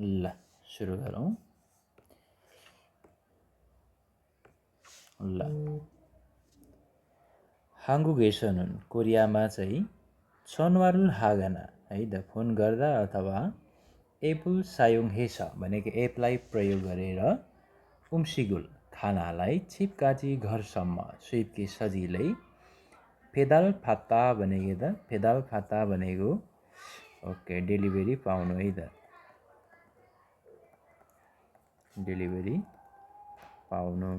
ल सुरु गरौँ। ल 한국에서는 कोरियामा चाहिँ 전화를 하거나 है त फोन गर्दा अथवा एपल 사용해서 भनेको एपलाई प्रयोग गरेर 음식을 खानालाई छिपकाची घरसम्म सुइपके सजिलै पेदालफाता भनेको त पेदालफाता भनेको ओके डेलिभरी पाउनु है त डेलिभरी पाउनु।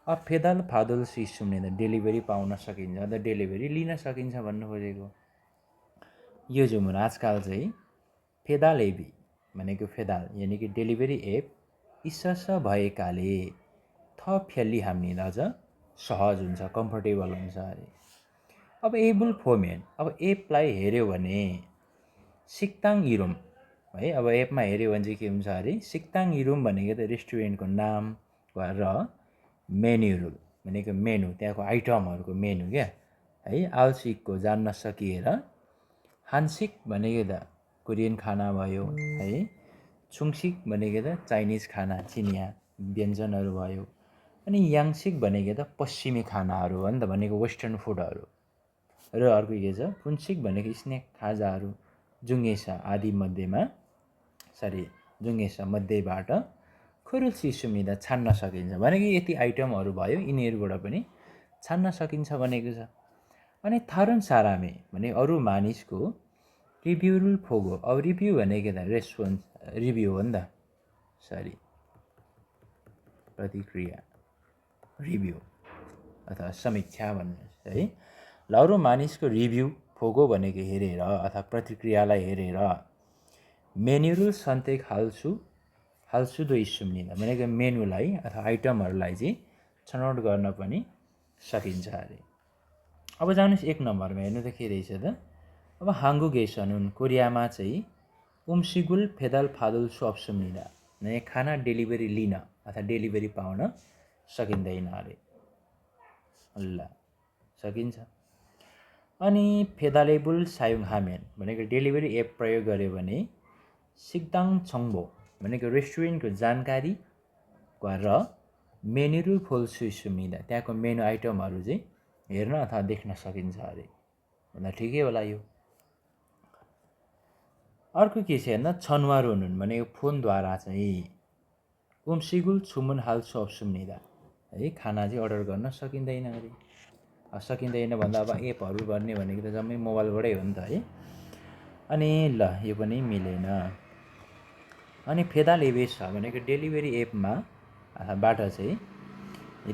अब पेदालफादल सिस्टमले त डेलिभरी पाउन सकिन्छ त डेलिभरी लिन सकिन्छ भन्नु खोजेको। यो जुन आजकल चाहिँ फेदाल एपी भनेको फेदाल यानि कि डेलिभरी एप इसस भएकाले थप फ्याली हामी अझ सहज हुन्छ कम्फर्टेबल हुन्छ अरे। अब एबल फोमेन अब एपलाई हेऱ्यो भने सिक्ताङ इरुम है। अब एपमा हेऱ्यो भने चाहिँ के हुन्छ अरे सिक्ताङ इरुम भनेको त रेस्टुरेन्टको नाम र मेन्युहरू भनेको मेनु त्यहाँको आइटमहरूको मेनु क्या है। आल्सिकको जान्न सकिएर हान्सिक भनेको त कोरियन खाना भयो है। छुङसिक भनेको त चाइनिज खाना चिनिया व्यञ्जनहरू भयो। अनि याङसिक भनेको त पश्चिमी खानाहरू हो नि त भनेको वेस्टर्न फुडहरू। र अर्को के छ फुन्सिक भनेको स्न्याक खाजाहरू जुङ्गेसा आदि मध्येमा जुङ्गेसा मध्येबाट खुरुल सिसुमिदा छान्न सकिन्छ भनेको यति आइटमहरू भयो यिनीहरूबाट पनि छान्न सकिन्छ भनेको छ। अनि थारुन सारामे भने अरू मानिसको रिभ्यूरुल फोगो अब रिभ्यू भनेको त रेस्पोन्स रिभ्यू हो नि त प्रतिक्रिया रिभ्यू अथवा समीक्षा भन्नुहोस् है। ल अरू मानिसको रिभ्यू फोगो भनेको हेरेर अथवा प्रतिक्रियालाई हेरेर मेन्युरुल सन्तेक हाल्सुदो इस्सुम्निदा भनेको मेनुलाई अथवा आइटमहरूलाई चाहिँ छनौट गर्न पनि सकिन्छ अरे। अब जानुहोस् 1 नम्बरमा हेर्नु त के रहेछ त। अब 한국에서는 कोरियामा चाहिँ 음식을 배달받을 수 없습니다 भने खाना डेलिभरी लिन अथवा डेलिभरी पाउन सकिँदैन अरे। ल सकिन्छ। अनि फेदालेबल 사용하면 भनेको डेलिभरी एप प्रयोग गर्यो भने सिक्ताङ छङ्बो भनेको रेस्टुरेन्टको जानकारी र मेन्युरुल फुल सुइसुमिदा त्यहाँको मेनु आइटमहरू चाहिँ हेर्न अथवा देख्न सकिन्छ अरे। भन्दा ठिकै होला यो। अर्को के छ हेर्न छनवारुन भनेको फोनद्वारा चाहिँ 음식을 주문할 수 없습니다 है। खाना चाहिँ अर्डर गर्न सकिँदैन अरे। सकिँदैन भन्दा अब एपहरू गर्ने भनेको त जम्मै मोबाइलबाटै हो नि त है। अनि ल यो पनि मिलेन। अनि फेदाल एबेस भनेको डेलिभरी एपमा बाट चाहिँ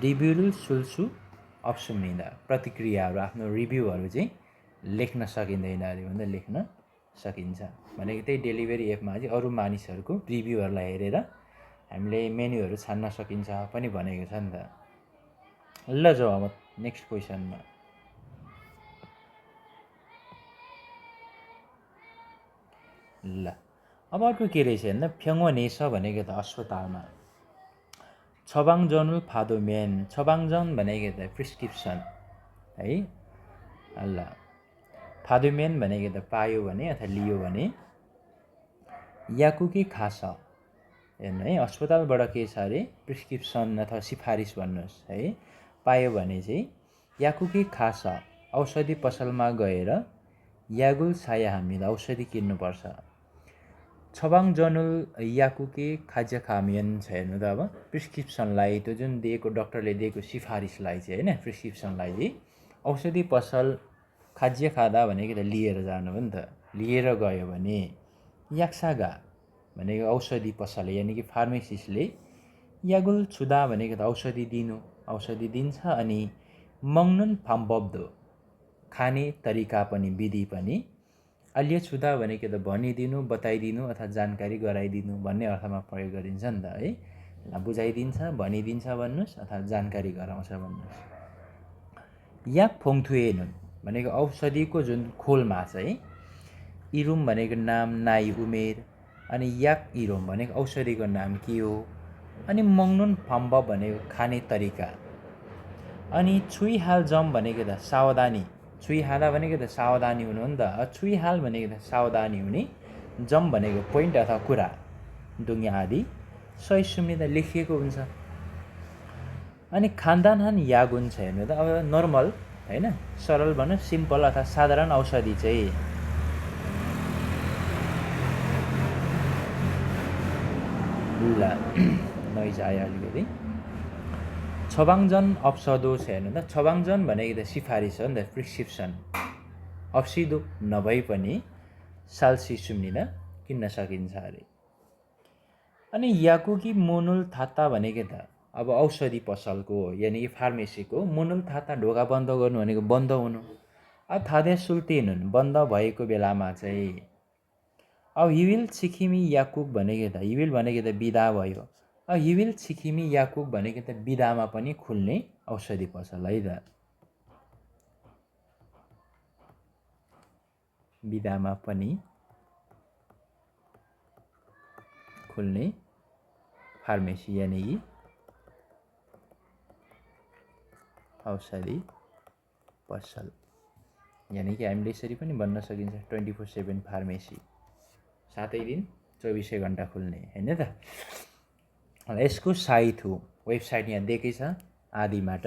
रिभ्युरुल सुल्सु अप्सुम्निदा प्रतिक्रियाहरू आफ्नो रिभ्यूहरू चाहिँ लेख्न सकिँदैन अरे भन्दा लेख्न सकिन्छ भनेको त्यही डेलिभरी एपमा चाहिँ अरू मानिसहरूको रिभ्यूहरूलाई हेरेर हामीले मेन्युहरू छान्न सकिन्छ पनि भनेको छ नि त। ल जाउँ अब नेक्स्ट क्वेसनमा। ल अब अर्को के रहेछ हेर्न फ्यङनेस भनेको त अस्पतालमा छबाङजनुल फादोमेन छबाङजन भनेको त प्रिस्क्रिप्सन है। ल फादोमेन भनेको त पायो भने अथवा लियो भने याकुकी खास हेर्नु है। अस्पतालबाट के छ अरे प्रिस्क्रिप्सन अथवा सिफारिस भन्नुहोस् है पायो भने चाहिँ याकुकी खास औषधि पसलमा गएर यागुल साया हामीले औषधि किन्नुपर्छ। छबाङजनुल याकुकी खाद्य खामियन छ हेर्नु त। अब प्रिस्क्रिप्सनलाई त्यो जुन दिएको डक्टरले दिएको सिफारिसलाई चाहिँ होइन प्रिस्क्रिप्सनलाई चाहिँ औषधि पसल खाद्य खादा भनेको त लिएर जानु हो नि त। लिएर गयो भने याक्सागा भनेको औषधि पसल यानि कि फार्मेसिस्टले यागुल छुदा भनेको त औषधि दिन्छ। अनि मङ्नुन फाम्बब्दो खाने तरिका पनि विधि पनि अलिय छुदा भनेको त भनिदिनु बताइदिनु अथवा जानकारी गराइदिनु भन्ने अर्थमा प्रयोग गरिन्छ नि त है। बुझाइदिन्छ भनिदिन्छ भन्नुहोस् अथवा जानकारी गराउँछ भन्नुहोस्। या फोङथुएनुन भनेको औषधिको जुन खोलमा चाहिँ इरुम भनेको नाम नाइ उमेर अनि याक इरुम भनेको औषधिको नाम के हो। अनि मङ्नुन फाम्बब भनेको खाने तरिका। अनि छुइहाल जम भनेको त सावधानी छुइहाला भनेको त सावधानी हुनु हो नि त। छुइहाल भनेको त सावधानी हुने जम भनेको पोइन्ट अथवा कुरा डुङ्गे आदि सही सुम्निँदा लेखिएको हुन्छ। अनि खानदान यागुन छ हेर्नु त, अब नर्मल होइन, सरल भनौँ, सिम्पल अथवा साधारण औषधि चाहिँ ल नोइज आयो अलिकति। छबाङजन अप्सदो छ हेर्नु त, छबाङजन भनेको त सिफारिस हो नि त, प्रिस्क्रिप्सन। अप्सिदो नभई पनि साल्सी सुम्निँदा किन्न सकिन्छ अरे। अनि याकुकी मोनुल थाता भनेको त अब औषधि पसलको यानि कि फार्मेसीको मोनुल थाता ढोका बन्द गर्नु भनेको बन्द हुनु। अब थादे सुल्तिन बन्द भएको बेलामा चाहिँ अब हिविल छिखिमी याकुक भनेको त, हिविल भनेको त बिदा भयो। अब हिविल छिखिमी याकुक भनेको त बिदामा पनि खुल्ने औषधि पसल है त, बिदामा पनि खुल्ने फार्मेसी यानि कि औषधि पसल, यानि कि हामीले यसरी पनि भन्न सकिन्छ 24/7 फार्मेसी, 7 दिन 24 घन्टा खुल्ने होइन त। यसको साइट हो, वेबसाइट यहाँ दिएकै छ आदिबाट।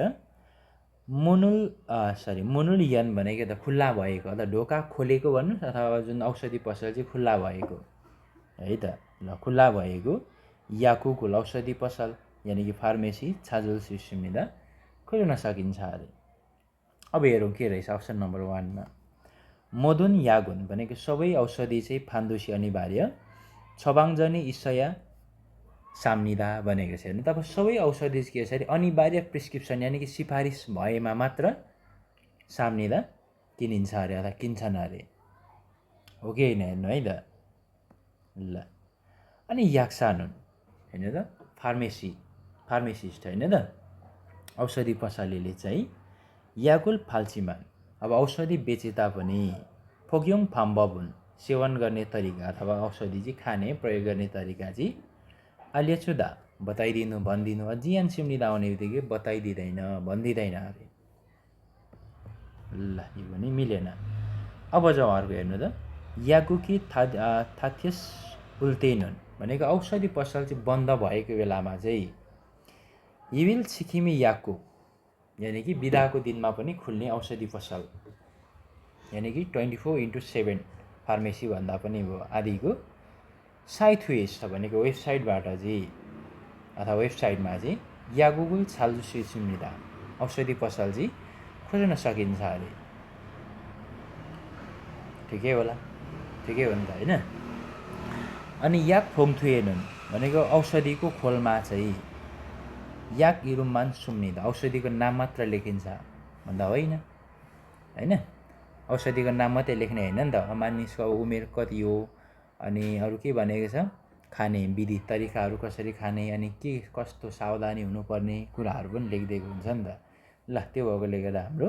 मोनुल यन भनेको त खुल्ला भएको अथवा ढोका खोलेको भन्नुहोस्, अथवा जुन औषधि पसल चाहिँ खुल्ला भएको है त। ल खुल्ला भएको याकुकुल औषधि पसल यानि कि फार्मेसी छाजुल सिस्टमनिदा खोल्न सकिन्छ अरे। अब हेरौँ के रहेछ अप्सन नम्बर 1मा। मदुन यागुन भनेको सबै औषधि चाहिँ फान्दुसी अनिवार्य, छबाङजनी इसया साम्निदा भनेको छ हेर्नु। तब सबै औषधि के छ अरे अनिवार्य प्रिस्क्रिप्सन यानि कि सिफारिस भएमा मात्र साम्निदा किनिन्छ अरे अथवा किन्छन् अरे, हो कि होइन हेर्नु है त। ल अनि याक्सानुन होइन त फार्मेसिस्ट होइन त, औषधि पसलेले चाहिँ याकुल फाल्चिमान अब औषधि बेचे तापनि फोक्योङ फाम्बबुन सेवन गर्ने तरिका अथवा औषधि चाहिँ खाने प्रयोग गर्ने तरिका चाहिँ आलियाचुदा बताइदिनु भनिदिनु, जियान सिम्निदा आउने बित्तिकै बताइदिँदैन भनिदिँदैन अरे। ल यो पनि मिलेन। अब जाउँ अर्को हेर्नु त। याकुकी थाथियस उल्टेनुन भनेको औषधि पसल चाहिँ बन्द भएको बेलामा चाहिँ हिविल छिखिमी याकु यानि कि बिदाको दिनमा पनि खुल्ने औषधि पसल यानि कि 24/7 फार्मेसी भन्दा पनि भयो आदिको साइट वेस्ट भनेको वेबसाइटबाट चाहिँ अथवा वेबसाइटमा चाहिँ यागुगुल छाल्जुसी सुम्निदा औषधि पसल चाहिँ खोज्न सकिन्छ अरे। ठिकै होला, ठिकै हो नि त होइन। अनि याक फोङथुएनुन भनेको औषधिको खोलमा चाहिँ याक इरुमान सुम्निदा औषधिको नाम मात्र लेखिन्छ भन्दा होइन, होइन औषधिको नाम मात्रै लेख्ने होइन नि त। मानिसको उमेर कति हो, अनि अरू के भनेको छ, खाने विधि तरिकाहरू कसरी खाने, अनि के कस्तो सावधानी हुनुपर्ने कुराहरू पनि लेखिदिएको हुन्छ नि त। ल त्यो भएकोले गर्दा हाम्रो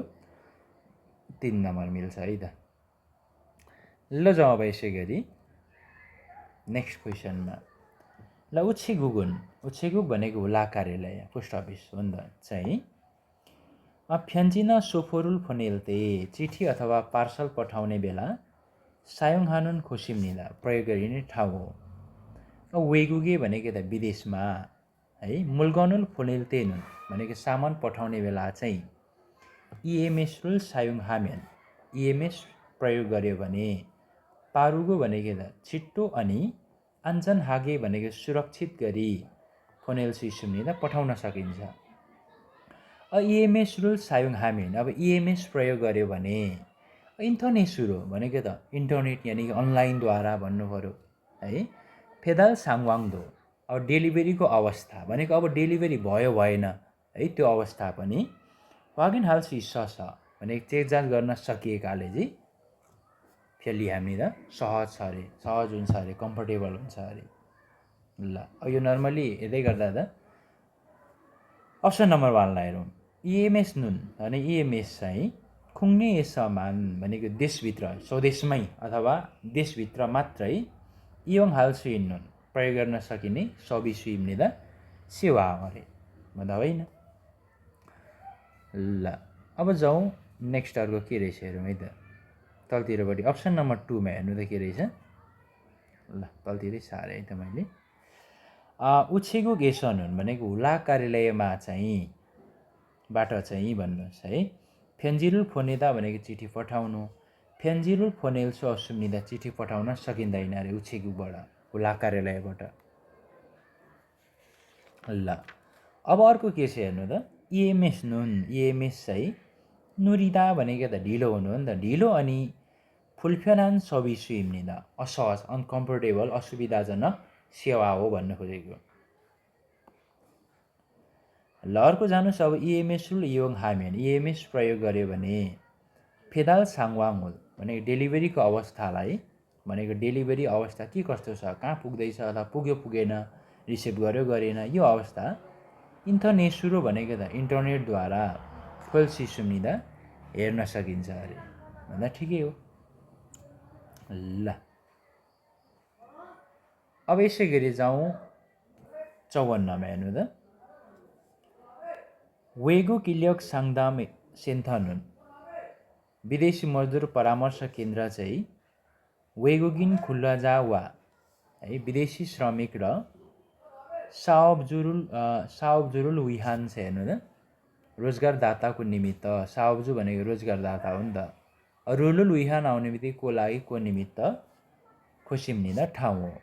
3 नम्बर मिल्छ है त। ल जाउँ अब यसै गरी नेक्स्ट क्वेसनमा। ल उच्छेगुक भनेको हुला कार्यालय पोस्ट अफिस हो नि त चाहिँ फ्यान्चिना सोफोरुल फोनेल्ते चिठी अथवा पार्सल पठाउने बेला सायोङ हानुन खोसिम्निदा प्रयोग गरिने ठाउँ हो। वेगुगे भनेको त विदेशमा है, मुल्गनुल फोनेल्तेनुन भनेको सामान पठाउने बेला चाहिँ इएमएस रुल सायोङ हामेन इएमएस प्रयोग गर्यो भने, पारुगो भनेको त छिट्टो अनि आञ्चन हागे भनेको सुरक्षित गरी फोनेल सिस्टमनिदा पठाउन सकिन्छ। इएमएस रुल सायोङ हामेन अब इएमएस प्रयोग गर्यो भने इन्टरनेट सुरु भनेको त इन्टरनेट यानि कि अनलाइनद्वारा भन्नु पऱ्यो है। फेदाल साङवाङदो अब डेलिभरीको अवस्था भनेको अब डेलिभरी भयो भएन है, त्यो अवस्था पनि वागिन हाल सिस भनेको चेक जाँच गर्न सकिएकाले चाहिँ फेरि हामीनिदा सहज छ अरे, सहज हुन्छ अरे, कम्फर्टेबल हुन्छ अरे। ल यो नर्मली हेर्दै गर्दा त अप्सन नम्बर 1लाई हेरौँ। इएमएस नुन भने इएमएस चाहिँ खुङ्ने सामान भनेको देशभित्र स्वदेशमै अथवा देशभित्र मात्रै इयोङ हालसुइन नुन प्रयोग गर्न सकिने सबिसुइम्निदा सेवा अरे भन्दा होइन। ल अब जाउँ नेक्स्ट अर्को के रहेछ हेरौँ है त। तलतिरपट्टि अप्सन नम्बर 2मा हेर्नु त के रहेछ। ल तलतिरै सारेँ है त मैले। उछेगु गेसनुन भनेको हुला कार्यालयमा चाहिँ बाट चाहिँ भन्नुहोस् है। फेन्जिरुल फोनेदा भनेको चिठी पठाउनु, फेन्जिरुल फोनेल्सो असुम्निदा चिठी पठाउन सकिँदैन अरे उछेगुबाट, हुला कार्यालयबाट। ल अब अर्को के छ हेर्नु त, इएमएस नुन, इएमएस चाहिँ नुरिदा भनेको त ढिलो हुनु हो नि त, ढिलो अनि फुल्फेनान सबिसु हिम्निदा असहज, अनकम्फर्टेबल, असुविधाजनक सेवा हो भन्नु खोजेको। ल अर्को जानुहोस् अब इएमएस रुल योङ हामेन, इएमएस प्रयोग गर्यो भने फेदाल साङवाङ होल भनेको डेलिभरीको अवस्थालाई, भनेको डेलिभरी अवस्था के कस्तो छ, कहाँ पुग्दैछ अथवा पुग्यो पुगेन, रिसिभ गर्यो गरेन, यो अवस्था इन्टरनेसुरो भनेको त इन्टरनेटद्वारा खोल सिसुम्निदा हेर्न सकिन्छ अरे भन्दा ठिकै हो। ल अब यसै गरी जाउँ 54मा हेर्नु त, वेगो किल्यक साङदाम सेन्थनुन, विदेशी मजदुर परामर्श केन्द्र चाहिँ वेगोगिन खुल्ला जावा है, विदेशी श्रमिक र सावजुरुल विहान छ हेर्नु त, रोजगारदाताको निमित्त, सावजु भनेको रोजगारदाता हो नि त, रुलुल विहान आउने बित्तिकै को लागि, को निमित्त खुसिम्निदा ठाउँ हो।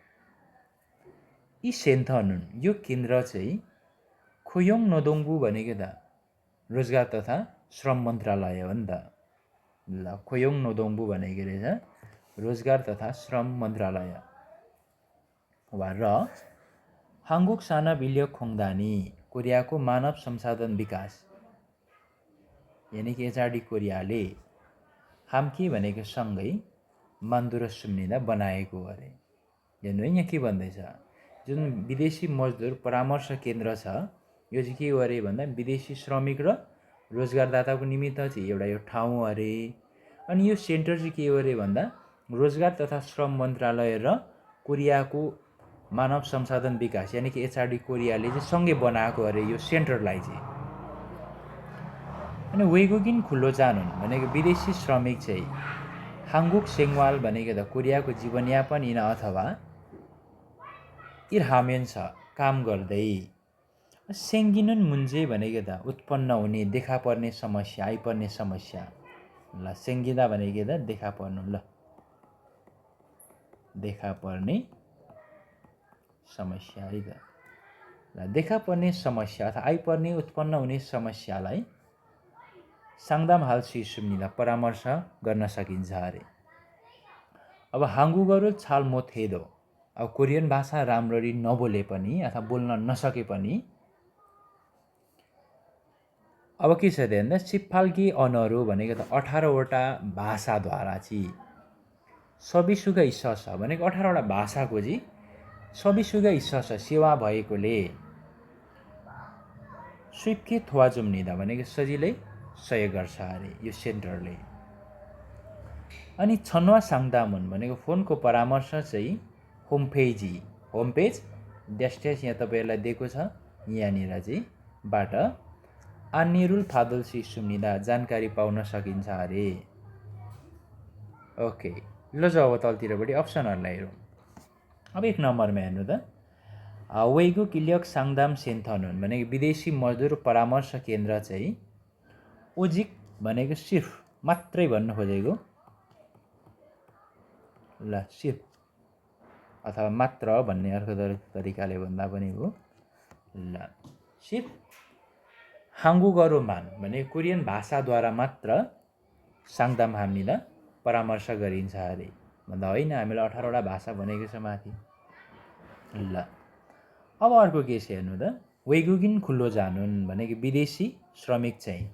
यी सेन्थनुन यो केन्द्र चाहिँ खोयोङ नदोङ्बु भनेको त रोजगार तथा श्रम मन्त्रालय हो नि त। ल खोयोङ नदोङ्बु भनेको रहेछ रोजगार तथा श्रम मन्त्रालय वा। र हाङ्गुक साना बिल्य खोङदानी, कोरियाको मानव संसाधन विकास यानि कि एचआरडी कोरियाले हाम्की भनेको सँगै मान्दुर सुम्निदा बनाएको अरे। हेर्नु है, यहाँ के भन्दैछ, जुन विदेशी मजदुर परामर्श केन्द्र छ यो चाहिँ के हो अरे भन्दा विदेशी श्रमिक र रोजगारदाताको निमित्त चाहिँ एउटा यो ठाउँ अरे। अनि यो सेन्टर चाहिँ के हो अरे भन्दा रोजगार तथा श्रम मन्त्रालय र कोरियाको मानव संसाधन विकास यानि कि एचआरडी कोरियाले चाहिँ सँगै बनाएको अरे यो सेन्टरलाई चाहिँ। अनि वेगोगिन खुल्लो जानुन भनेको विदेशी श्रमिक चाहिँ हाङ्गुक सेङवाल भनेको त कोरियाको जीवनयापन यिन अथवा इर्हामेन छ काम गर्दै, सेङ्गिनुन मुन्जे भनेको त उत्पन्न हुने, देखा पर्ने समस्या, आइपर्ने समस्या। ल सेङ्गिदा भनेको त देखा पर्नु, ल देखा पर्ने समस्या है त। ल देखा पर्ने समस्या अथवा आइपर्ने, उत्पन्न हुने समस्यालाई साङदाम हाल सिसुम्निदा परामर्श गर्न सकिन्छ अरे। अब हाङ्गुगरो छाल मोथेदो, अब कोरियन भाषा राम्ररी नबोले पनि अथवा बोल्न नसके पनि अब के छ भन्दा सिप्फाल्की अनहरू भनेको त 18वटा भाषाद्वारा चाहिँ सबिसुगा इस्सा छ भनेको 18वटा भाषाको चाहिँ सबिसुगा इस्सा छ सेवा भएकोले स्विपके थोवा जुम्निदा भनेको सजिलै सहयोग गर्छ अरे यो सेन्टरले। अनि छन्वा साङदामुन भनेको फोनको परामर्श चाहिँ होम पेज ड्यास यहाँ तपाईँहरूलाई दिएको छ यहाँनिर चाहिँ बाट आनिरुल फादल सिसुम्निदा जानकारी पाउन सकिन्छ अरे। ओके, ल जाऊ अब तलतिरपट्टि अप्सनहरूलाई हेरौँ। अब 1 नम्बरमा हेर्नु त, वेगो किल्यक साङदाम सेन्थनुन भनेको विदेशी मजदुर परामर्श केन्द्र चाहिँ ओजिक भनेको सिर्फ मात्रै भन्नु खोजेको, ल सिर्फ अथवा मात्र भन्ने अर्को तरिकाले भन्दा पनि हो। ल सिर्फ हाङ्गुगरो मान भनेको कोरियन भाषाद्वारा मात्र साङदाम हामीलाई परामर्श गरिन्छ अरे भन्दा होइन, हामीले 18वटा भाषा भनेको छ माथि। ल अब अर्को के छ हेर्नु त, वेगुगिन खुल्लो जानुन भनेको विदेशी श्रमिक चाहिँ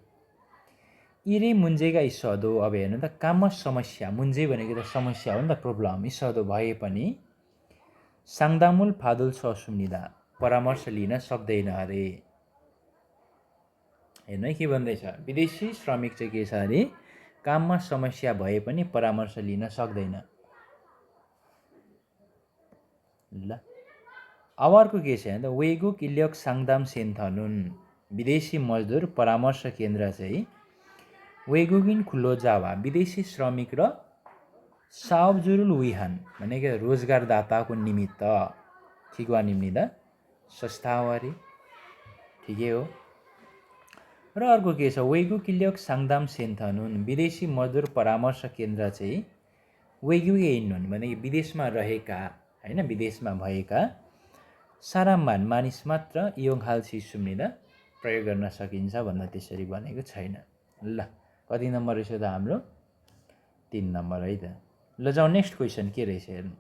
इरे मुन्जेगा इस्सदो, अब हेर्नु त काममा समस्या, मुन्जे भनेको त समस्या हो नि त, प्रब्लम, इस्सदो भए पनि साङदामुल फादुल ससुम्निदा परामर्श लिन सक्दैन अरे। हेर्नु है के भन्दैछ, विदेशी श्रमिक चाहिँ के छ अरे काममा समस्या भए पनि परामर्श लिन सक्दैन। ल अब अर्को के छ भन्दा वेगो किल्यक साङदाम सेन्थनुन विदेशी मजदुर परामर्श केन्द्र चाहिँ वेगुगिन खुल्लो जावा विदेशी श्रमिक र सावजुरुल विहान भनेको रोजगारदाताको निमित्त ठिकवा निम्निदा संस्था हो अरे, ठिकै हो। र अर्को के छ, वेगु किल्योक साङदाम सेन्थनुन विदेशी मजदुर परामर्श केन्द्र चाहिँ वेगुए इन्नुन भने विदेशमा रहेका हैन, विदेशमा भएका सारामान मानिस मात्र योङहाल सिसुम्निदा प्रयोग गर्न सकिन्छ भन्दा त्यसरी भनेको छैन। ल कति नम्बर रहेछ त हाम्रो? 3 नम्बर है त। ल जाउँ नेक्स्ट क्वेसन के रहेछ हेर्नु।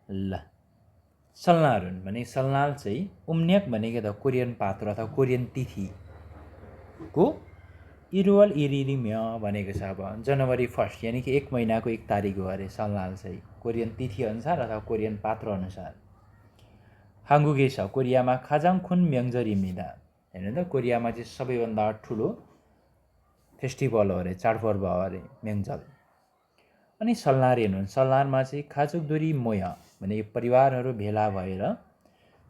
ल सल्नारुन भने सल्नाल चाहिँ उम्न्याक भनेको त कोरियन पात्र अथवा कोरियन तिथिको इरुवल इरिरिम्य भनेको छ। अब जनवरी 1 यानि कि 1 महिनाको 1 तारिक हो अरे सल्नाल चाहिँ कोरियन तिथि अनुसार अथवा कोरियन पात्र अनुसार। हाङ्गुगे छ कोरियामा खाजाङ खुन म्यङ्जरिमिदा हेर्नु त, कोरियामा चाहिँ सबैभन्दा ठुलो फेस्टिभल हो अरे, चाडपर्व हो अरे म्यङ्जल। अनि सल्नार हेर्नु, सल्नारमा चाहिँ खाजुकदुरी मोय भने परिवारहरू भेला भएर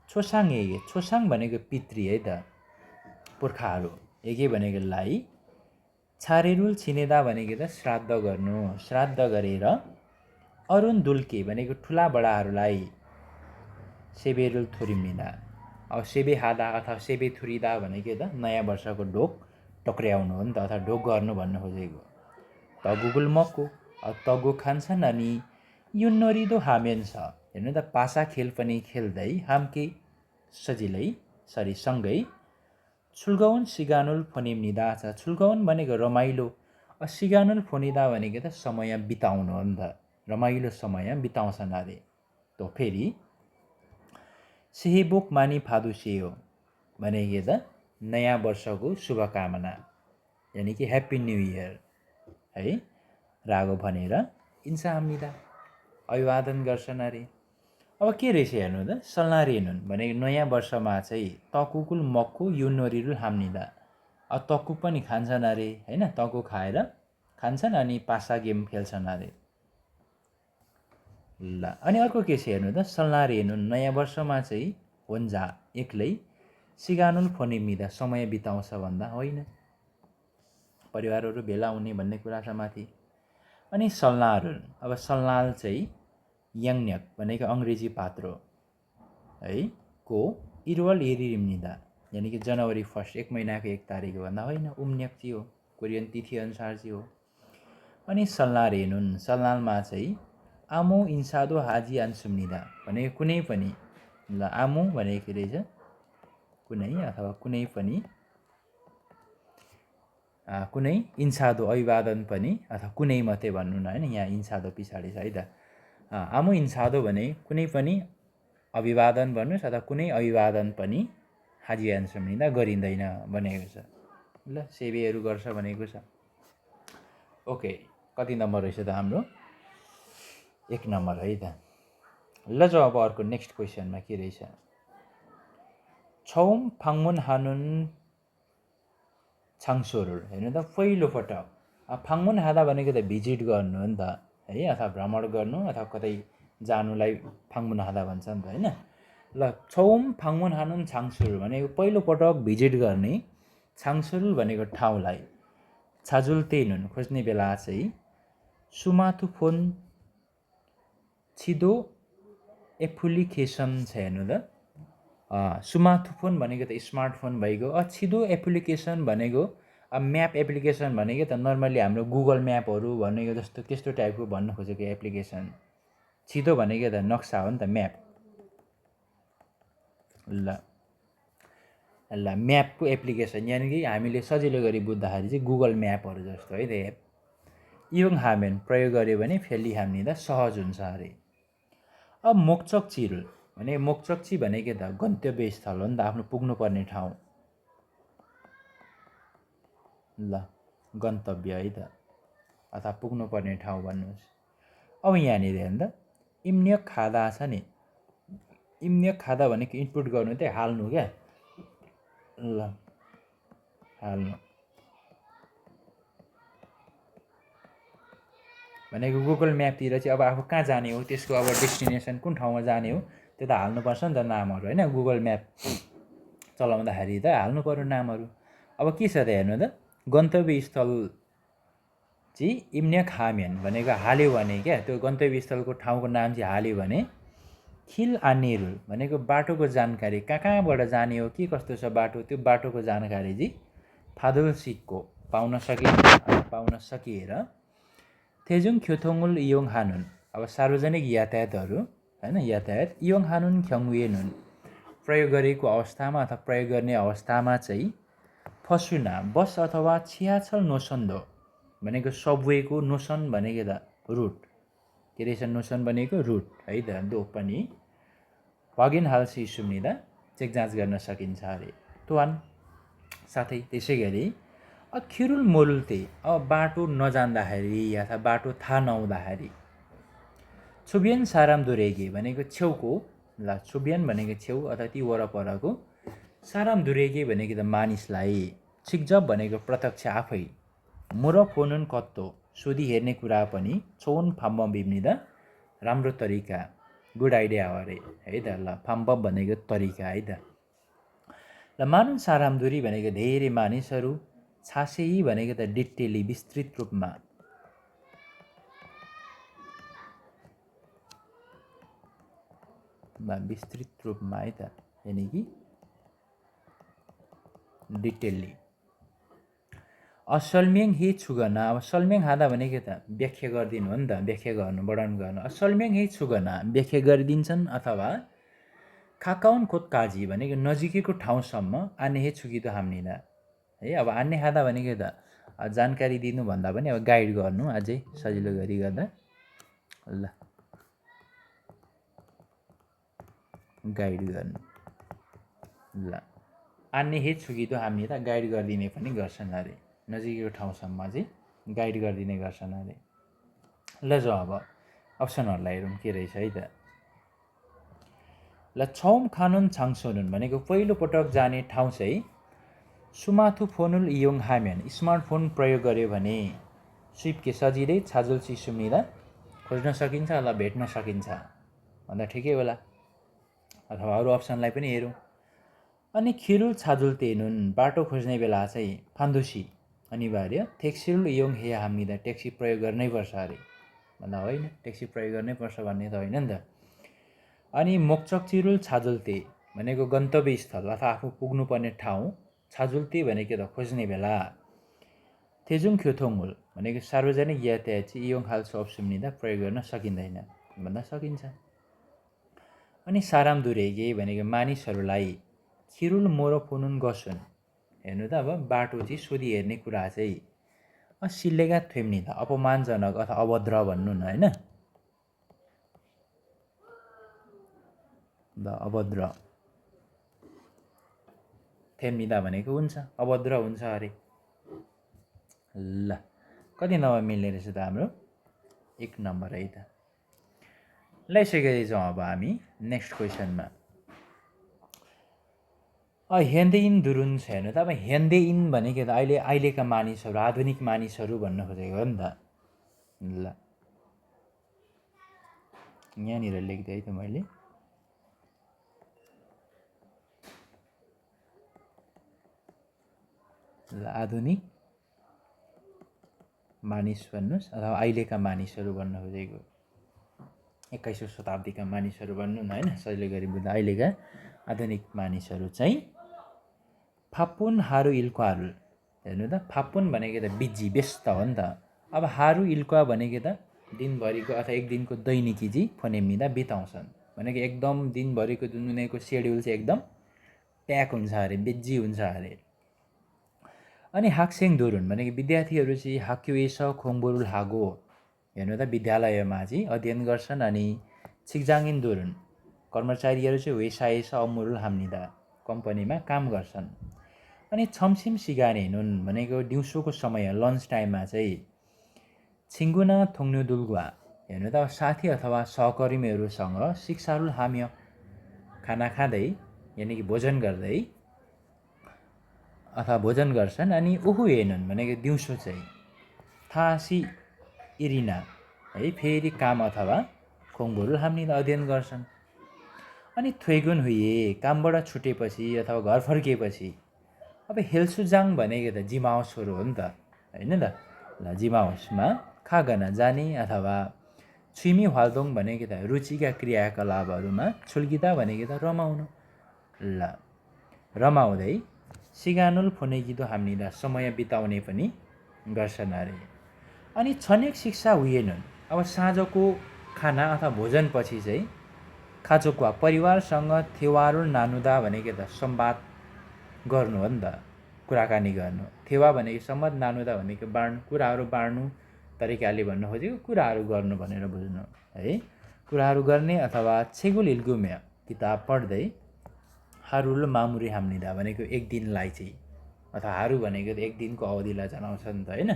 छोसाङ एगे, छोसाङ भनेको पितृ है त, पुर्खाहरू, एगे भनेको लाई, छारेरुल छिनेदा भनेको त श्राद्ध गर्नु, श्राद्ध गरेर अरुण दुल्के भनेको ठुला बडाहरूलाई सेबेरुल थुरिमिदा, अब सेबे हादा अथवा सेबे थुरिदा भनेको त नयाँ वर्षको ढोक टक्र्याउनु हो नि त, अथवा ढोक गर्नु भन्नु खोजेको। तगुगुल मक्कु अब तगु खान्छन् अनि युन्नोरिदो हामेन छ हेर्नु त, पासा खेल पनि खेल्दै हामके सजिलै सँगै छुल्गाउन सिगानुल फोनिम्निदा छ। छुल्गाउन भनेको रमाइलो, सिगानुल फोनिदा भनेको त समय बिताउनु हो नि त, रमाइलो समय बिताउँछन् अरे। त फेरि सेहेबोक मानि फादुसेयो भनेको त नयाँ वर्षको शुभकामना यानि कि ह्याप्पी न्यू इयर है रागो भनेर इन्साम्निदा अभिवादन गर्छन् अरे। अब के रहेछ हेर्नु त, सल्नारेनुन भनेको नयाँ वर्षमा चाहिँ तकुकुल मक्कु युनोरिरुल हाम्निदा, अब तक्कु पनि खान्छन् अरे होइन, तक्कु खाएर खान्छन् अनि पासा गेम खेल्छन् अरे। ल अनि अर्को के छ हेर्नु त, सल्नारेनुन नयाँ वर्षमा चाहिँ होन्जा एक्लै सिगानुल फोनिमिदा समय बिताउँछ भन्दा होइन, परिवारहरू भेला हुने भन्ने कुरा छ माथि। अनि सल्नारुन, अब सल्नाल चाहिँ याङन्यक भनेको अङ्ग्रेजी पात्रो है को इरुवल इरिरिम्निदा यानि कि जनवरी 1 1 महिनाको 1 तारिक भन्दा होइन, उम्न्यक चाहिँ हो, कोरियन तिथि अनुसार चाहिँ हो। अनि सल्नारेनुन सल्नालमा चाहिँ आमो इन्सादो हाजी आन्सुम्निदा भनेको कुनै पनि, ल आमो भनेको के रहेछ कुनै अथवा कुनै पनि, कुनै इन्सादो अभिवादन पनि अथवा कुनै मात्रै भन्नु न होइन, यहाँ इन्सादो पछाडि छ है त। आमो इन्सादो भने कुनै पनि अभिवादन भन्नुहोस् अथवा कुनै अभिवादन पनि हाजी आन्सुम्निदा गरिँदैन भनेको छ। ल सेवेहरू गर्छ भनेको छ। ओके कति नम्बर रहेछ त हाम्रो? 1 नम्बर है त। ल जाउँ अब अर्को नेक्स्ट क्वेसनमा के रहेछ। छौम फाङमुन हानुन छाङसोरुल हेर्नु त, पहिलोपटक फाङमुन हादा भनेको त भिजिट गर्नु हो नि त है, अथवा भ्रमण गर्नु अथवा कतै जानुलाई फाङमुन हादा भन्छ नि त होइन। ल छौम फाङमुन हानुन छाङसोरुल भनेको पहिलोपटक भिजिट गर्ने छाङसोरुल भनेको ठाउँलाई छाजुल तेनुन खोज्ने बेला चाहिँ सुमाथुफोन छिदो एप्लिकेसन छ हेर्नु त। सुमाथुफोन भनेको त स्मार्टफोन भइगयो, छिदो एप्लिकेसन भनेको म्याप एप्लिकेसन भनेको त नर्मली हाम्रो गुगल म्यापहरू भनेको जस्तो त्यस्तो टाइपको भन्नु खोजेको एप्लिकेसन। छिदो भनेको त नक्सा हो नि त, म्याप। ल म्यापको एप्लिकेसन यानि कि हामीले सजिलो गरी बुझ्दाखेरि चाहिँ गुगल म्यापहरू जस्तो है त एप। योङ हामेन प्रयोग गऱ्यो भने फेलि हामीदा सहज हुन्छ अरे। अब मोक्चक चिरुल भने मोक्चक्ची भनेको त गन्तव्य स्थल हो नि त, आफ्नो पुग्नुपर्ने ठाउँ। ल गन्तव्य है त अथवा पुग्नुपर्ने ठाउँ भन्नुहोस्। अब यहाँनिर हेर्नु त इम्न्यक खादा छ नि, इम्न्यक खादा भनेको इनपुट गर्नु त्यही हाल्नु क्या, ल हाल्नु भनेको गुगल म्यापतिर चाहिँ अब आफू कहाँ जाने हो, त्यसको अब डेस्टिनेसन कुन ठाउँमा जाने हो त्यो त हाल्नुपर्छ नि त नामहरू होइन, गुगल म्याप चलाउँदाखेरि त हाल्नु पर्यो नामहरू। अब के छ त हेर्नु त, गन्तव्य स्थल ची इम्न्या खाम्यान भनेको हाल्यो भने क्या त्यो गन्तव्य स्थलको ठाउँको नाम चाहिँ हाल्यो भने खिल आनेरुल भनेको बाटोको जानकारी कहाँबाट जाने हो के कस्तो छ बाटो त्यो बाटोको जानकारी चाहिँ फादुल सिक्को पाउन सकिएर तेजुङ ख्योथोङुल इयोङ हानुन अब सार्वजनिक यातायातहरू हैन यातायात इयोङ हानुन ख्यङवेनुन प्रयोग गरेको अवस्थामा अथवा प्रयोग गर्ने अवस्थामा चाहिँ फसुना बस अथवा छियाछल नोसन्दो भनेको सबवेको नोसन भनेको त रुट के रहेछ नोसन भनेको रुट है त दो पनि वागिन हाल्सी सुम्निदा चेक जाँच गर्न सकिन्छ अरे तुवान साथै त्यसै गरी खिरुल मोलुल्ते अब बाटो नजान्दाखेरि अथवा बाटो थाहा नहुँदाखेरि छुबियन साराम दुरेगे भनेको छेउको ल छुबियन भनेको छेउ अथवा ती वरपरको साराम दुरेगे भनेको त मानिसलाई छिकजब भनेको प्रत्यक्ष आफै मुर फोनुन कत्तो सोधी हेर्ने कुरा पनि छोन फाम्बम बिम्निदा राम्रो तरिका गुड आइडिया हो अरे है त ल फाम्बम भनेको तरिका है त ल मानुन सारामदुरी भनेको धेरै मानिसहरू छासेही भनेको त डिटेली विस्तृत रूपमा है त यानि कि डिटेलली असलम्याङ हे छुगना अब सलम्याङ हादा भनेको त व्याख्या गरिदिनु हो नि त व्याख्या गर्नु वर्णन गर्नु असलम्याङ हे छुगना व्याख्या गरिदिन्छन् अथवा खाकाउन खोत काजी भनेको नजिकैको ठाउँसम्म आने हे छुकी त हाम्निदा है अब आन्ने खाँदा भनेको त जानकारी दिनुभन्दा पनि अब गाइड गर्नु अझै सजिलो गरी गर्दा ल गाइड गर्नु ल आन्ने हे छुकी त हामी त गाइड गरिदिने पनि गर्छन् अरे नजिकैको ठाउँसम्म चाहिँ गाइड गरिदिने गर्छन् अरे ल जो अब अप्सनहरूलाई हेरौँ के रहेछ है त ल छौम खानुन छाङसोनुन भनेको पहिलो पटक जाने ठाउँ चाहिँ सुमाथु फोनुल इयोङ हाम्यान स्मार्टफोन प्रयोग गर्यो भने सिपके सजिलै छाजुल सिसुम्निदा खोज्न सकिन्छ ल भेट्न सकिन्छ भन्दा ठिकै होला अथवा अरू अप्सनलाई पनि हेरौँ अनि खिरुल छाजुल तेनुन बाटो खोज्ने बेला चाहिँ फान्दुसी अनिवार्य थेक्सिरुल इयोङ हे हामीदा ट्याक्सी प्रयोग गर्नै पर्छ अरे भन्दा होइन ट्याक्सी प्रयोग गर्नै पर्छ भन्ने त होइन नि त अनि मोक्चकचिरुल छाजुल्ते भनेको गन्तव्य स्थल अथवा आफू पुग्नुपर्ने ठाउँ छाजुल्ते भनेको त खोज्ने बेला तेजुङ ख्योथोङुल भनेको सार्वजनिक यातायात चाहिँ इयोङ हाल्सो अप्सुम्निदा प्रयोग गर्न सकिँदैन भन्दा सकिन्छ अनि साराम दुरेगे भनेको मानिसहरूलाई खिरुल मोरोफोनुन गसुन हेर्नु त अब बाटो चाहिँ सोधी हेर्ने कुरा चाहिँ सिल्लेगा थेम्नि त अपमानजनक अथवा अभद्र भन्नु न होइन द अभद्र थेम्निदा भनेको हुन्छ अभद्र हुन्छ अरे ल कति नम्बर मिल्ने रहेछ त हाम्रो 1 नम्बर है त ल यसैगरी जाउँ अब हामी नेक्स्ट क्वेसनमा हेन्देइन दुरुन छ हेर्नु त अब हेन्देइन भनेको त अहिलेका मानिसहरू आधुनिक मानिसहरू भन्न खोजेको हो नि त ल यहाँनिर लेख्दै है त मैले ल आधुनिक मानिस भन्नुहोस् अथवा अहिलेका मानिसहरू भन्न खोजेको 21औं शताब्दीका मानिसहरू भन्नु न होइन सजिलो गरी बुझ्दा अहिलेका आधुनिक मानिसहरू चाहिँ फापुन हारु इल्को हारुल हेर्नु त फापुन भनेको त बिजी व्यस्त हो नि त अब हारु इल्का भनेको त दिनभरिको अथवा एक दिनको दैनिकी चाहिँ फोनेमिदा बिताउँछन् भनेको एकदम दिनभरिको जुन उनीहरूको सेड्युल चाहिँ एकदम प्याक हुन्छ अरे बिजी हुन्छ अरे अनि हाक्सेङ दुरुन भनेको विद्यार्थीहरू चाहिँ हाक्युएस खोङबुरुल हागो हेर्नु त विद्यालयमा चाहिँ अध्ययन गर्छन् अनि छिकजाङिन दुरुन कर्मचारीहरू चाहिँ वेसाएस अमुरुल हाम्निदा कम्पनीमा काम गर्छन् अनि छमछिम सिगाने नुन भनेको दिउँसोको समय लन्च टाइममा चाहिँ छिङ्गुना थोङ्नु दुल्गुवा हेर्नु त साथी अथवा सहकर्मीहरूसँग शिक्षारुल हाम्य खाना खाँदै यानि कि भोजन गर्दै अथवा भोजन गर्छन् अनि उहु हेर्नुन् भनेको दिउँसो चाहिँ थासी इरिना है फेरि काम अथवा खोङबुरुल हाम्निदा अध्ययन गर्छन् अनि थ्वेगुन हुए कामबाट छुटेपछि अथवा घर फर्किएपछि अब हेल्सुजाङ भनेको त जिमाओसहरू हो नि त होइन त ल जिमाओसमा खागन जाने अथवा छुइमी हाल्दोङ भनेको त रुचिका क्रियाकलापहरूमा छुल्किँदा भनेको त रमाउनु। ल रमाउँदै सिगानुल फुनेगिदो हामीलाई समय बिताउने पनि गर्छन् अरे। अनि छनेक शिक्षा हुएनन्। अब साँझको खाना अथवा भोजनपछि चाहिँ खाचोकुवा परिवारसँग थेवारुल नानुदा भनेको त संवाद गर्नु हो नि त, कुराकानी गर्नु। थेवा भनेको संवाद, नानुदा भनेको बाँड्नु, कुराहरू बाँड्नु तरिकाले भन्नु खोजेको कुराहरू गर्नु भनेर बुझ्नु है। कुराहरू गर्ने अथवा छेगुल इल्गुम्या किताब पढ्दै हारुल मामुरी हाम्निदा भनेको एक दिनलाई चाहिँ, अथवा हारु भनेको त एक दिनको अवधिलाई जनाउँछ नि त होइन।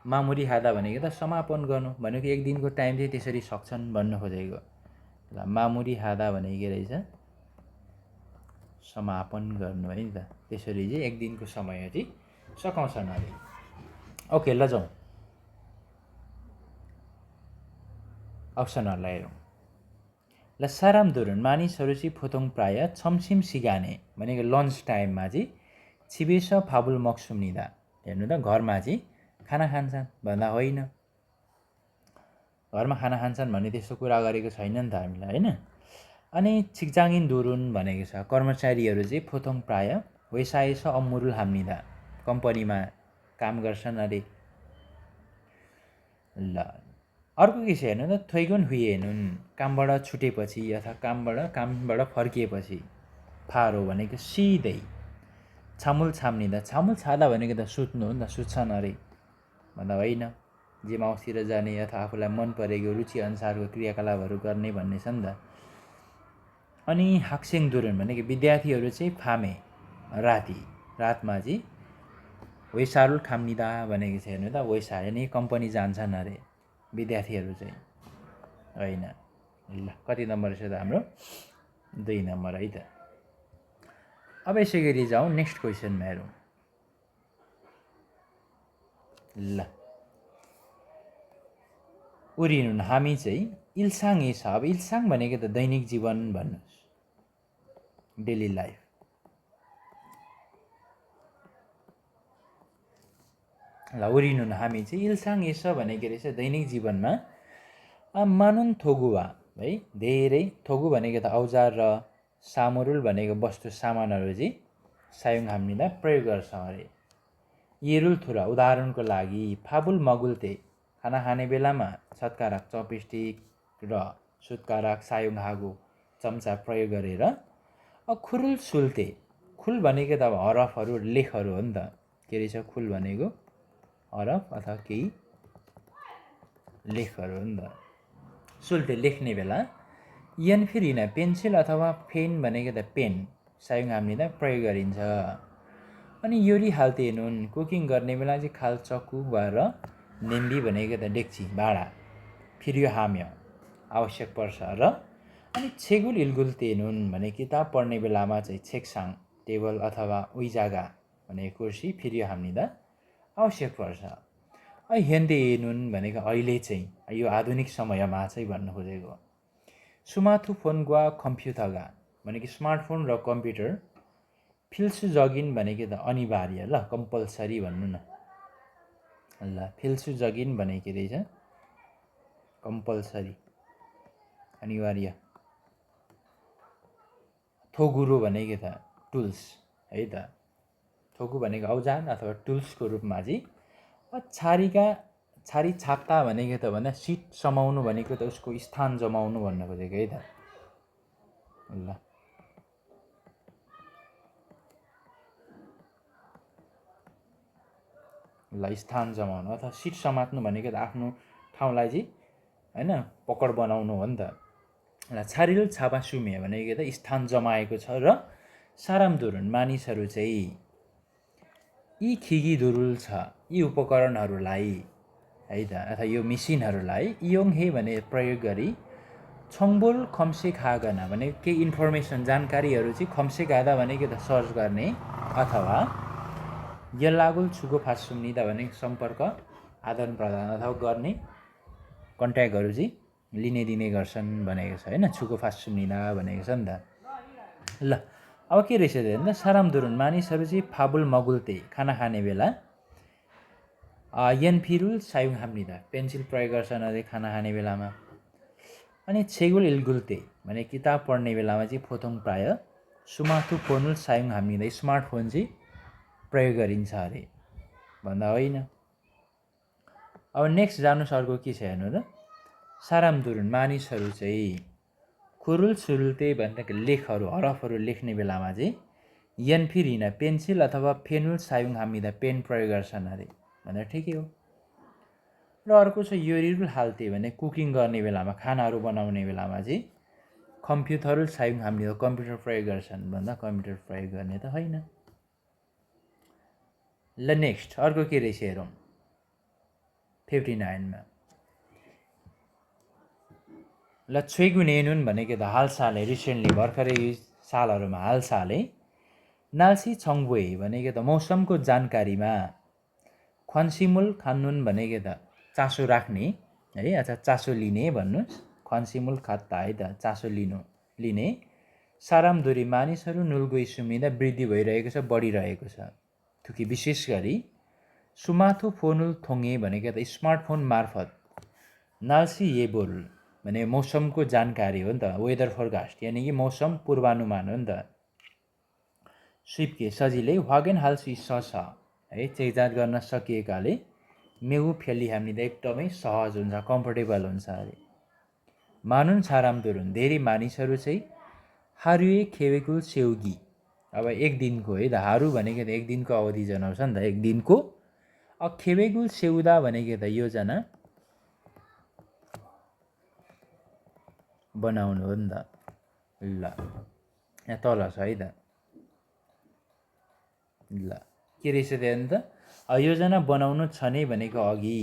मामुरी हादा भनेको त समापन गर्नु भनेको एक दिनको टाइम चाहिँ त्यसरी सक्छन् भन्नु खोजेको। ल मामुरी हादा भनेको रहेछ समापन गर्नु है नि त, त्यसरी चाहिँ एक दिनको समय चाहिँ सकाउँछन् अरे। ओके ल जाउँ अप्सनहरूलाई हेरौँ। ल सारामदुरुन मानिसहरू चाहिँ फोतोङ प्राय छमछिम सिगाने भनेको लन्च टाइममा चाहिँ छिबेस फाबुल मक्सुम्निदा, हेर्नु त घरमा चाहिँ खाना खान्छन् भन्दा होइन, घरमा खाना खान्छन् भन्ने त्यस्तो कुरा गरेको छैन नि त हामीलाई होइन। अनि छिक्जाङिन दुरुन भनेको छ कर्मचारीहरू चाहिँ फोतोङ प्राय वेसाएछ अमुरुल हाम्निदा, कम्पनीमा काम गर्छन् अरे। ल अर्को के छ हेर्नु त, थोइगुन हुइएनुन् कामबाट छुटेपछि अथवा कामबाट फर्किएपछि। फारो भनेको सिधै, छामुल छाम्निदा, छामुल छादा भनेको त सुत्नु हो नि त, सुत्छन् अरे भन्दा होइन, जिमाउसतिर जाने अथवा आफूलाई मन परेको रुचि अनुसारको क्रियाकलापहरू गर्ने भन्ने छ नि त। अनि हाक्सेङ दुरुन भनेको विद्यार्थीहरू चाहिँ फामे रातमा चाहिँ वेसारुल खाम्निदा भनेको छ हेर्नु त, वेसा यानि कम्पनी जान्छन् अरे विद्यार्थीहरू चाहिँ होइन। ल कति नम्बर छ त हाम्रो 2 नम्बर है त। अब यसै गरी जाउँ नेक्स्ट क्वेसनमा हेरौँ। ल उरिनुन हामी चाहिँ इल्साङ छ। अब इल्साङ भनेको त दैनिक जीवन भन्नुहोस्, डेली लाइफ। ल उरिनुन हामी चाहिँ इल्साङ छ भनेको रहेछ दैनिक जीवनमा मानुन थोगुवा है, धेरै थोगु भनेको त औजार र सामुरुल भनेको वस्तु सामानहरू चाहिँ सायुङ हामीलाई प्रयोग गर्छ अरे। येरुल थुरा उदाहरणको लागि फाबुल मगुल्ते खाना खाने बेलामा सत्काराक चपस्टिक र सुत्काराक सायुङ हागु चम्चा प्रयोग गरेर। खुरुल सुल्ते, खुल भनेको त अब हरफहरू लेखहरू हो नि त, के रहेछ खुल भनेको हरफ अथवा केही लेखहरू हो नि त। सुल्ते लेख्ने बेला। यन फेरि न पेन्सिल अथवा पेन भनेको त पेन सायुङ हामीलाई प्रयोग गरिन्छ। अनि योरी हाल्ते नुन कुकिङ गर्ने बेला चाहिँ खाल चक्कु र नेम्बी भनेको त डेक्ची भाँडा फेरि यो हाम्य आवश्यक पर्छ। र अनि छेगुल इल्गुल तेनुन भने किताब पढ्ने बेलामा चाहिँ छेक्साङ टेबल अथवा उइजागा भने कुर्सी फेरि यो हामीलाई आवश्यक पर्छ। हेन्दे नुन भनेको अहिले चाहिँ यो आधुनिक समयमा चाहिँ भन्नु खोजेको। सुमाथु फोन वा कम्प्युटरगा भनेको स्मार्टफोन र कम्प्युटर। फिल्सु जगिन भनेको त अनिवार्य, ल कम्पलसरी भन्नु न। ल फिल्सु जगिन भनेको रहेछ कम्पलसरी अनिवार्य। थोगुरो भनेको त टुल्स है त, थोगु भनेको औजार अथवा टुल्सको रूपमा चाहिँ। छारी छाप्ता भनेको त भन्दा सिट समाउनु भनेको त उसको स्थान जमाउनु भन्न खोजेको है त। ल स्थान जमाउनु अथवा सिट समात्नु भनेको त आफ्नो ठाउँलाई चाहिँ होइन पकड बनाउनु हो नि त। ल छारिल छापा सुमे भनेको त स्थान जमाएको छ। र सारामदुरुन मानिसहरू चाहिँ यी खिगी दुरुल छ यी उपकरणहरूलाई है त अथवा यो मिसिनहरूलाई इयोङ हे भने प्रयोग गरी छङबोल खम्से खागना भने केही इन्फर्मेसन जानकारीहरू चाहिँ खम्से खादा भनेको त सर्च गर्ने अथवा यल्लागुल छुगो फासुम्निदा भने सम्पर्क आदान प्रदान अथवा गर्ने कन्ट्याक्टहरू चाहिँ लिने दिने गर्छन् भनेको छ होइन। छुगो फासुम्निदा भनेको छ नि त। ल अब के रहेछ त सारामदुरुन मानिसहरू चाहिँ फाबुल मगुल्ते खाना खाने बेला 연필을 사용합니다. पेन्सिल प्रयोग गर्छन् अरे खाना खाने बेलामा। अनि 책을 읽을 때 भने किताब पढ्ने बेलामा चाहिँ 보통 प्राय 스마트폰을 사용합니다. स्मार्टफोन चाहिँ प्रयोग गरिन्छ अरे भन्दा होइन। अब नेक्स्ट जानुस् अर्को के छ हेर्नु त। सारामदुरुन मानिसहरू चाहिँ कुरुल सुरुल्ते भन्दा लेखहरू हरफहरू लेख्ने बेलामा चाहिँ यन्फिरिन पेन्सिल अथवा पेनुल सायुङहामिदा पेन प्रयोग गर्छन् अरे भन्दा ठिकै हो। र अर्को छ योरिरुल हाल्ते भने कुकिङ गर्ने बेलामा खानाहरू बनाउने बेलामा चाहिँ कम्प्युटरल सायुङहामिदा कम्प्युटर प्रयोग गर्छन् भन्दा कम्प्युटर प्रयोग गर्ने त होइन। ल नेक्स्ट अर्को के रहेछ हेरौँ 59 मा। ल 최근에는 भनेको त हालसालै रिसेन्टली भर्खरै सालहरूमा हालसालै नाल्सी छङ्बुए भनेको त मौसमको जानकारीमा ख्वान्सिमुल खानुन भनेको त चासो राख्ने है। अच्छा चासो लिने भन्नुहोस् ख्वान्सिमुल खात्ता है त चासो लिने सारामदुरी मानिसहरू नुल्गो सुमिदा वृद्धि भइरहेको छ बढिरहेको छ। थुकी विशेष गरी सुमाथु फोनुल थोङ्गे भनेको त स्मार्टफोन मार्फत नाल्सी येबोल भने मौसमको जानकारी हो नि त वेदर फोरकास्ट यानि कि मौसम पूर्वानुमान हो नि त। सिपके सजिलै वागेन हाल्सी सस है चेकजाँच गर्न सकिएकाले मेउ फेली हामी त एकदमै सहज हुन्छ कम्फर्टेबल हुन्छ अरे। मानुन सारामदुरुन धेरै मानिसहरू चाहिँ हारुए खेवेकुल सेउगी अब एक दिनको है त हारु भनेको त एक दिनको अवधि जनाउँछ नि त एक दिनको। खेवेकुल सेउदा भनेको त योजना बनाउनु हो नि त। ल यहाँ तल छ है त। ल के रहेछ त्यहाँ त योजना बनाउनु छ नै भनेको अघि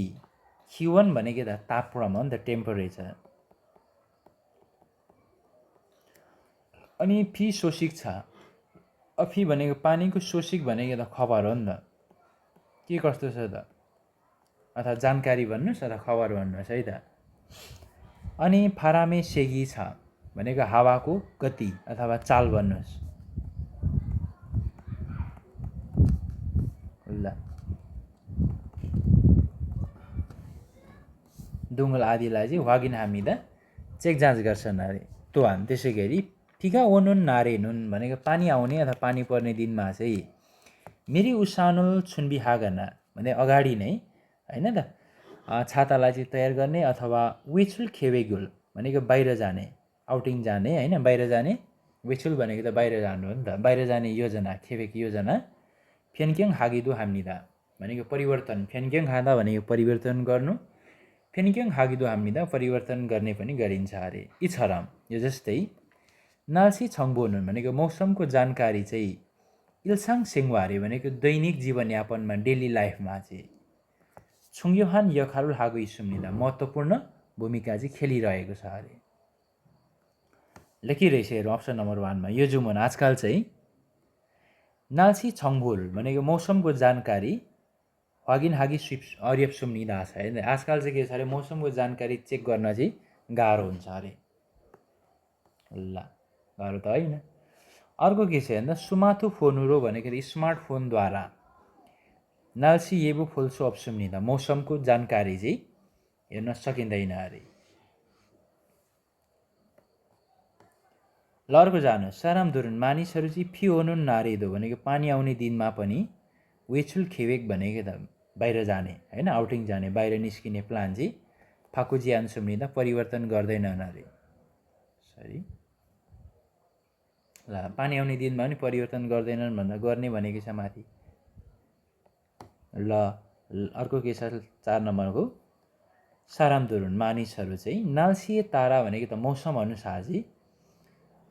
Q1 भनेको त तापक्रम हो नि त टेम्परेचर। अनि फी शोषिक छ फी भनेको पानीको शोषिक भनेको त खबर हो नि त के कस्तो छ त अथवा जानकारी भन्नुहोस् अथवा खबर भन्नुहोस् है त। अनि फारामे सेगी छ भनेको हावाको गति अथवा चाल भन्नुहोस्। ल डुङ्गल आदिलाई चाहिँ वागिन हामी त चेक जाँच गर्छन् अरे तोहान। त्यसै गरी फिका ओनुन नारे नुन भनेको पानी आउने अथवा पानी पर्ने दिनमा चाहिँ मेरी उसानुल छुन्बी हागना भने अगाडि नै होइन त छातालाई चाहिँ तयार गर्ने अथवा विचुल खेवेगुल भनेको बाहिर जाने आउटिङ जाने होइन बाहिर जाने। विचुल भनेको त बाहिर जानु हो नि त बाहिर जाने योजना खेवेक योजना। फेन्क्याङ हागिदु हामीदा भनेको परिवर्तन फेन्क्याङ खाँदा भनेको परिवर्तन गर्नु फेन्क्याङ हागिदु हामीदा परिवर्तन गर्ने पनि गरिन्छ अरे। इछराम यो जस्तै नाल्सी छङ्बोनुन भनेको मौसमको जानकारी चाहिँ इल्साङ सेङ्वारे भनेको दैनिक जीवनयापनमा डेली लाइफमा चाहिँ छुङयोहान यखारुल हागु इसुम्निदा महत्त्वपूर्ण भूमिका चाहिँ खेलिरहेको छ अरे। लेखिरहेछ हेरौँ अप्सन नम्बर 1 मा यो जुमन आजकल चाहिँ नाल्सी छङ्बोल भनेको मौसमको जानकारी वागिन हागी स्विप अरियप सुम्निदा छ होइन। आजकल चाहिँ के छ अरे मौसमको जानकारी चेक गर्न चाहिँ गाह्रो हुन्छ अरे। ल गाह्रो त होइन। अर्को के छ भन्दा सुमाथु फोनुरो भनेको स्मार्टफोनद्वारा नाल्सी येबु फुल्सो अप्सुम्निदा मौसमको जानकारी चाहिँ हेर्न सकिँदैन अरे। ल अर्को जानु सारामदुरुन मानिसहरू चाहिँ फिओनुन नारेदो भनेको पानी आउने दिनमा पनि वेचुल खेवेक भनेको त बाहिर जाने होइन आउटिङ जाने बाहिर निस्किने प्लान चाहिँ फाकुजियान सुम्निदा परिवर्तन गर्दैनन् अरे। सरी ल पानी आउने दिनमा पनि परिवर्तन गर्दैनन् भन्दा गर्ने भनेको छ माथि। ल अर्को के छ 4 नम्बरको सारामदुरुन मानिसहरू चाहिँ नाल्सिए तारा भनेको त मौसम अनुसार चाहिँ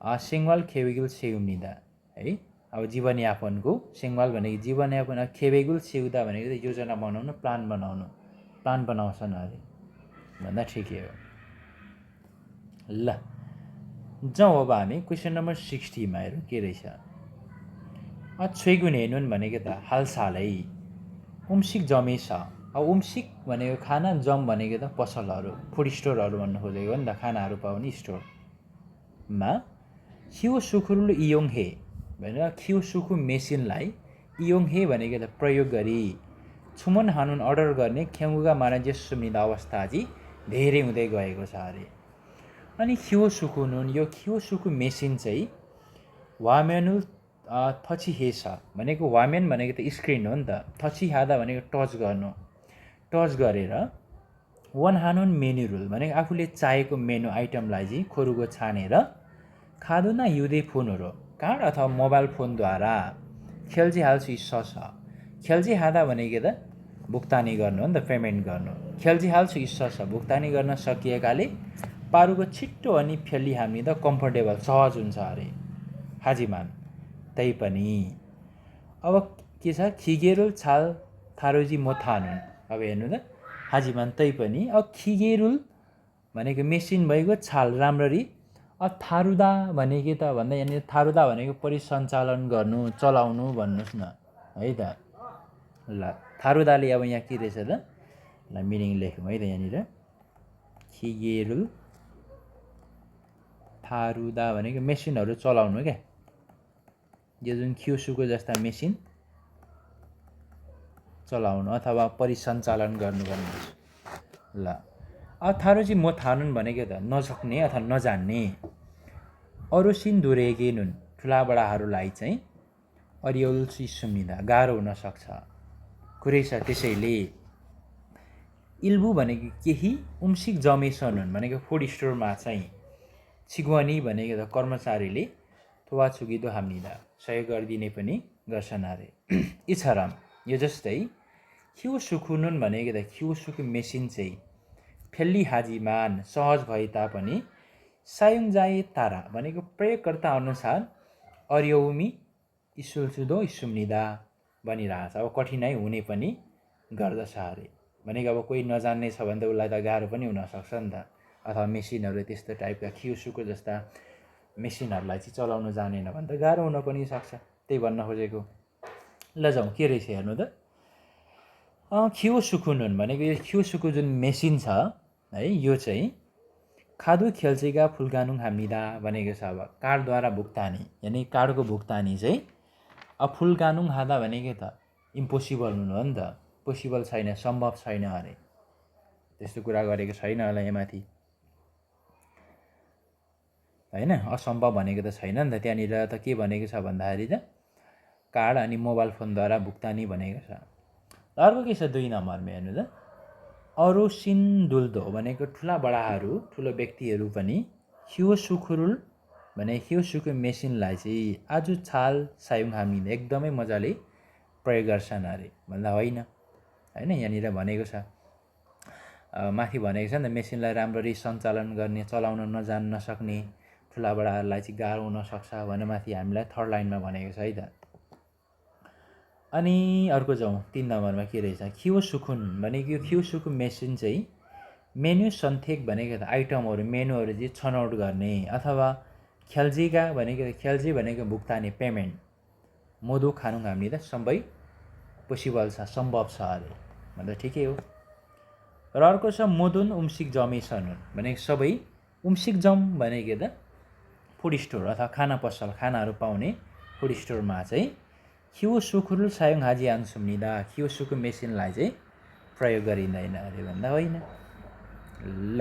सेङ्वाल खेवेगुल सेउम्निदा है। अब जीवनयापनको सेङ्वाल भनेको जीवनयापन खेवेगुल सेउदा भनेको त योजना बनाउनु प्लान बनाउँछन् अरे भन्दा ठिकै हो। ल जाउँ अब हामी क्वेसन नम्बर 60 मा हेरौँ के रहेछ। छैगुन भनेको त हालसालै उम्सिक जमेछ अब उम्सिक भनेको खाना जम भनेको त पसलहरू फुड स्टोरहरू भन्नु खोजेको हो नि त खानाहरू पाउने स्टोरमा खियो सुखुरुल इयोङ हे भनेर खियो सुखु मेसिनलाई इयोङ हे भनेको त प्रयोग गरी छुमन हानुन अर्डर गर्ने ख्याङ्गुगा मानजेसुम्निदा अवस्था चाहिँ धेरै हुँदै गएको छ अरे। अनि खियोसुकुनुन यो खियोसुकु मेसिन चाहिँ वामेनुल थची हेछ भनेको वामेन भनेको त स्क्रिन हो नि त, थची हादा भनेको टच गर्नु, टच गरेर वन हानुन मेन्यु रुल भनेको आफूले चाहेको मेनु आइटमलाई चाहिँ खोरुगो छानेर खादुना युदे फोनहरू कार्ड अथवा मोबाइल फोनद्वारा खेल्ची हाल्छु छ खेल्ची हादा भनेको त भुक्तानी गर्नु हो नि त, पेमेन्ट गर्नु। खेल्ची हाल्छु छ भुक्तानी गर्न सकिएकाले पारुको छिट्टो अनि फेली हामी त कम्फर्टेबल सहज हुन्छ अरे हाजिमान। तै पनि अब के छ खिगेरुल छाल थारोजी मोथानुन, अब हेर्नु त हाजिमान तै पनि अब खिगेरुल भनेको मेसिन भइगयो छाल राम्ररी, अब थारुदा भनेको त भन्दा यहाँनिर थारुदा भनेको परिसञ्चालन गर्नु चलाउनु भन्नुहोस् न है त। ल थारुदाले अब यहाँ के रहेछ त, ल मिनिङ लेखौँ है त यहाँनिर। खिगेरुल थारुदा भनेको मेसिनहरू चलाउनु क्या, यो जुन खियोसुको जस्ता मेसिन चलाउनु अथवा परिसञ्चालन गर्नु भन्नुहोस्। ल अब थारुजी म थानुन भनेको त नसक्ने अथवा नजान्ने, अरुसिन दुरेगेनुन ठुलाबडाहरूलाई चाहिँ अरियलसी सुम्निदा गाह्रो हुनसक्छ कुरै छ। त्यसैले इल्बु भनेको केही उम्सिक जमेसनुन भनेको फुड स्टोरमा चाहिँ छिगवानी भनेको त कर्मचारीले थुवा छुगिदो हामीदा सहयोग गरिदिने पनि गर्छन् अरे। इछराम यो जस्तै खियोसुकुनुन भनेको त खियोसुकु मेसिन चाहिँ फेल्ली हाजिमान सहज भए तापनि सायुङ जाए तारा भनेको प्रयोगकर्ता अनुसार अर्यौमी इसुल्सुदो इसुम्निदा बनिरहेछ, अब कठिनाइ हुने पनि गर्दछ अरे। भनेको अब कोही नजान्ने छ भने त उसलाई त गाह्रो पनि हुनसक्छ नि त, अथवा मेसिनहरू त्यस्तो टाइपका खियोसुको जस्ता मेसिनहरूलाई चाहिँ चलाउन जानेन भने त गाह्रो हुन पनि सक्छ, त्यही भन्न खोजेको। ल जाउँ के रहेछ हेर्नु त। खियोसुकुनुन भनेको यो खियोसुको जुन मेसिन छ है, यो चाहिँ खादु खेल्चेगा फुल्गानुङ हामीदा भनेको छ। अब कार्डद्वारा भुक्तानी यानि कार्डको भुक्तानी चाहिँ अब फुल्गानुङ हादा भनेको त इम्पोसिबल हुनु हो नि त, पोसिबल छैन, सम्भव छैन अरे। त्यस्तो कुरा गरेको छैन होला यहाँ माथि होइन, असम्भव भनेको त छैन नि त। त्यहाँनिर त के भनेको छ भन्दाखेरि त कार्ड अनि मोबाइल फोनद्वारा भुक्तानी भनेको छ। अर्को के छ 2 नम्बरमा हेर्नु त, अरुसिन दुल्दो भनेको ठुला बडाहरू ठुलो व्यक्तिहरू पनि खियोसुकुरुल भने खियोसुको मेसिनलाई चाहिँ आज छाल सायुङ हामीले एकदमै मजाले प्रयोग गर्छन् अरे भन्दा होइन होइन, यहाँनिर भनेको छ माथि भनेको छ नि त मेसिनलाई राम्ररी सञ्चालन गर्ने चलाउन नजान्न सक्ने ठुला बडाहरूलाई चाहिँ गाह्रो हुनसक्छ भनेर माथि हामीलाई 3rd लाइनमा भनेको छ है त। अनि अर्को जाउँ 3 नम्बरमा के रहेछ, खियोसुकुन भनेको यो खियोसुको मेसिन चाहिँ मेन्यु सन्थेक भनेको त आइटमहरू मेनुहरू चाहिँ छनौट गर्ने अथवा खेल्जीगा भनेको भुक्तानी पेमेन्ट मोदो खानुङ हामीले त सबै पोसिबल छ सम्भव छ अरे भन्दा ठिकै हो। र अर्को छ मोदुन उम्सिक जमेसनुन भनेको सबै उम्सिक जम भनेको त फुड स्टोर अथवा खाना पसल खानाहरू पाउने फुड स्टोरमा चाहिँ खियोसुकुरुल सायुङ हाजी आन्सुम्निदा खियोसुको मेसिनलाई चाहिँ प्रयोग गरिँदैन अरे भन्दा होइन। ल